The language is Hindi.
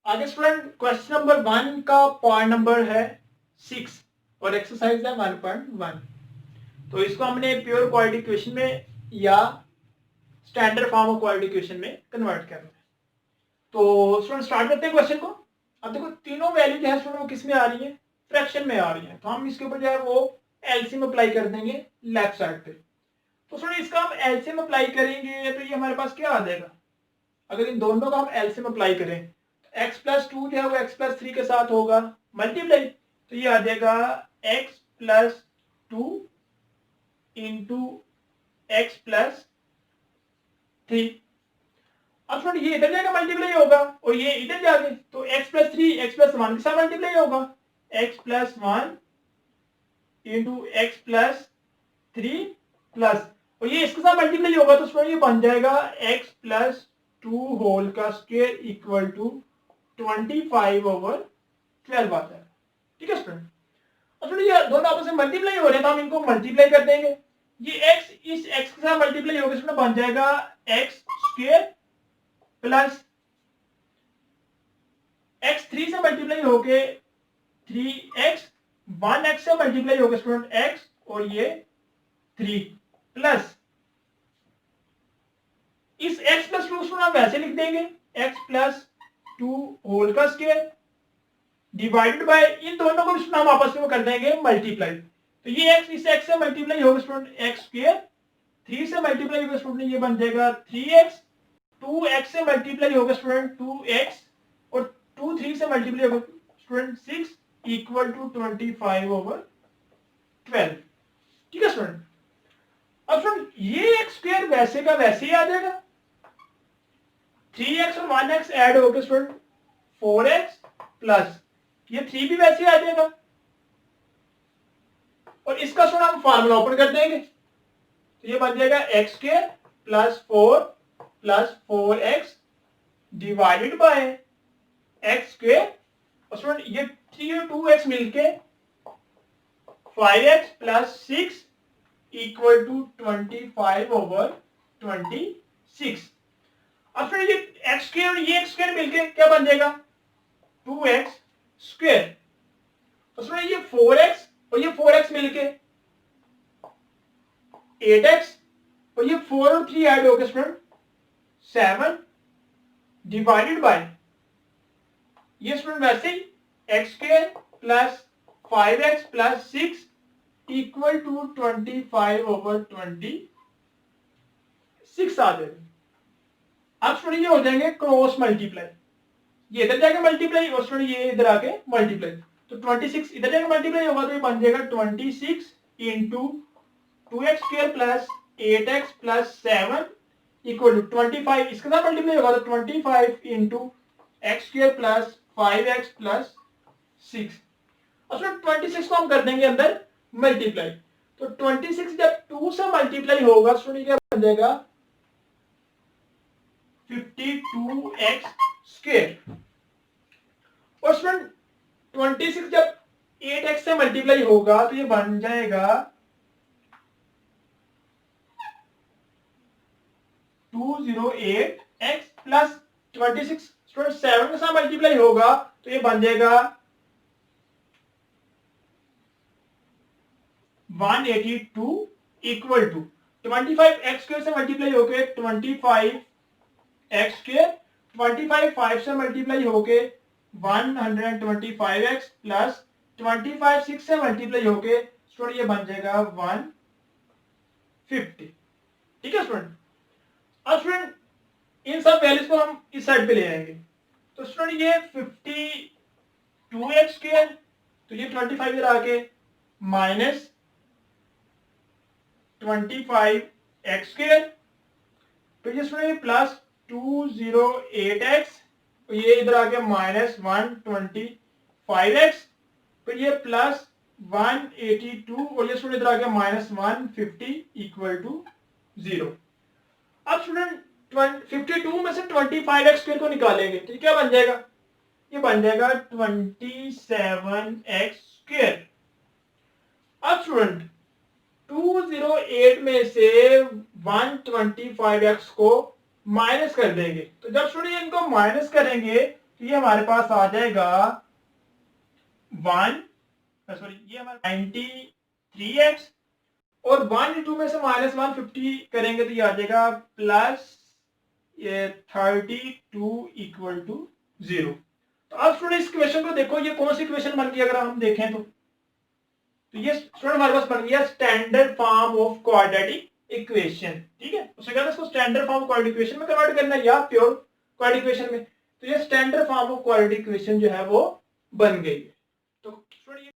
आगे स्टूडेंट क्वेश्चन नंबर 1 का पार्ट नंबर है 6 और एक्सरसाइज है 1.1। तो इसको हमने प्योर क्वालिटी इक्वेशन में या standard form of quality equation में कन्वर्ट करना है। तो स्टूडेंट स्टार्ट करते हैं क्वेश्चन को। अब देखो तीनों वैल्यू जो है स्टूडेंट वो किस में आ रही है, फ्रैक्शन में आ रही है। तो हम इसके ऊपर जो है वो एलसीएम अप्लाई कर देंगे लेफ्ट साइड पे। तो स्टूडेंट इसका हम एलसीएम अप्लाई करेंगे तो ये हमारे पास क्या आ जाएगा, अगर इन दोनों का हम एलसीएम अप्लाई करें तो x प्लस टू जो है वो x प्लस थ्री के साथ होगा मल्टीप्लाई। तो ये आ जाएगा x plus two into x plus three. अब छोड़ ये इधर जाएगा मल्टीप्लाई होगा और ये इधर जाके तो x plus three x plus one के साथ मल्टीप्लाई होगा x plus one into x plus three plus और ये इसके साथ मल्टीप्लाई होगा तो ये बन जाएगा x प्लस टू होल का स्क्वायर इक्वल टू 25/12 आता है। ठीक है स्टूडेंट। अब ये दोनों आपस में मल्टीप्लाई हो रहे हैं तो हम इनको मल्टीप्लाई कर देंगे। ये x इस x के साथ मल्टीप्लाई होगा इसमें बन जाएगा x स्क्वायर प्लस x 3 से मल्टीप्लाई होके 3x 1x से मल्टीप्लाई होगा स्टूडेंट x और ये 3 प्लस इस x प्लस टू हम वैसे लिख देंगे x प्लस टू होल का स्क्वायर डिवाइडेड बाय इन दोनों को हम आपस में कर देंगे मल्टीप्लाई। तो ये x इस x से मल्टीप्लाई होगा स्टूडेंट x स्क्वायर, 3 से मल्टीप्लाई होगा स्टूडेंट ये बन जाएगा 3x, 2x से मल्टीप्लाई होगा स्टूडेंट 2x और 2 3 से मल्टीप्लाई होगा स्टूडेंट 6 इक्वल टू 25/12। ठीक है स्टूडेंट। अब स्टूडेंट ये x स्क्वायर वैसे का वैसे ही आ जाएगा, 3x और 1x ऐड होकर स्टूडेंट 4x प्लस ये 3 भी वैसे आ जाएगा और इसका स्टूडेंट हम फार्मूला ओपन कर देंगे तो ये बन जाएगा x square plus 4 plus 4x divided by x square और स्टूडेंट ये 3 और 2x मिलके 5x प्लस 6 इक्वल टू 25/26। अब स्टूडेंट ये x स्क्वायर और ये x स्क्वायर मिलके क्या बन जाएगा 2x स्क्वायर, उसमें ये 4x और ये 4x मिलके 8x और ये 4 और 3 ऐड होकर स्टूडेंट 7 डिवाइडेड बाय ये स्टूडेंट वैसे ही x square plus 5x plus 6 equal to 25/26 आ जाएगा। अब स्टूडेंट ये हो जाएंगे क्रॉस मल्टीप्लाई, ये इधर जाके मल्टीप्लाई और स्टूडेंट ये इधर आके मल्टीप्लाई तो 26 इधर जाके मल्टीप्लाई होगा तो ये बन जाएगा 26 into 2x square plus 8x plus 7 equal to 25 इसके साथ मल्टीप्लाई होगा तो 25 into X square plus 5x plus 6 और स्टूडेंट 26 को हम कर देंगे अंदर मल्टीप्लाई तो 26 जब 2 से मल्टीप्लाई होगा स्टूडेंट क्या बन जाएगा 52x स्क्वायर और स्टूडेंट 26 जब 8x से मल्टीप्लाई होगा तो ये बन जाएगा 208x प्लस 26 स्टूडेंट 7 के साथ मल्टीप्लाई होगा तो ये बन जाएगा 182 इक्वल टू 25x स्क्वायर से मल्टीप्लाई होके 25x स्क्वायर 25 5 से मल्टीप्लाई होके 125x प्लस 25 6 से मल्टीप्लाई होके स्टूडेंट ये बन जाएगा 150। ठीक है स्टूडेंट। अब स्टूडेंट इन सब वैल्यूज को हम इस साइड पे ले आएंगे तो स्टूडेंट ये 52x स्क्वायर तो ये 25 इधर आके माइनस 25x स्क्वायर तो ये स्टूडेंट प्लस 208x तो ये इधर आ गया माइनस 125x तो ये प्लस 182 और ये स्टूडेंट इधर आ गया माइनस 150 इक्वल टू 0। अब स्टूडेंट 52 में से 25x स्क्वायर को निकालेंगे तो क्या बन जाएगा, ये बन जाएगा 27x स्क्वायर। अब स्टूडेंट 208 में से 125x को माइनस कर देंगे तो जब स्टूडेंट इनको माइनस करेंगे तो ये हमारे पास आ जाएगा 93x और 1 में से -150 करेंगे तो ये आ जाएगा प्लस ये 32 इक्वल टू 0। तो अब स्टूडेंट इस क्वेश्चन को देखो, ये कौन सी क्वेश्चन बन गई अगर हम देखें तो ये स्टूडेंट हमारे पास बन गया standard form of quadratic equation. ठीक है, उससे कहते हैं इसको standard form of quadratic equation में कन्वर्ट करना है या प्योर क्वाड्रेटिक इक्वेशन में। तो ये standard form of quadratic equation जो है वो बन गई है। तो स्टूडेंट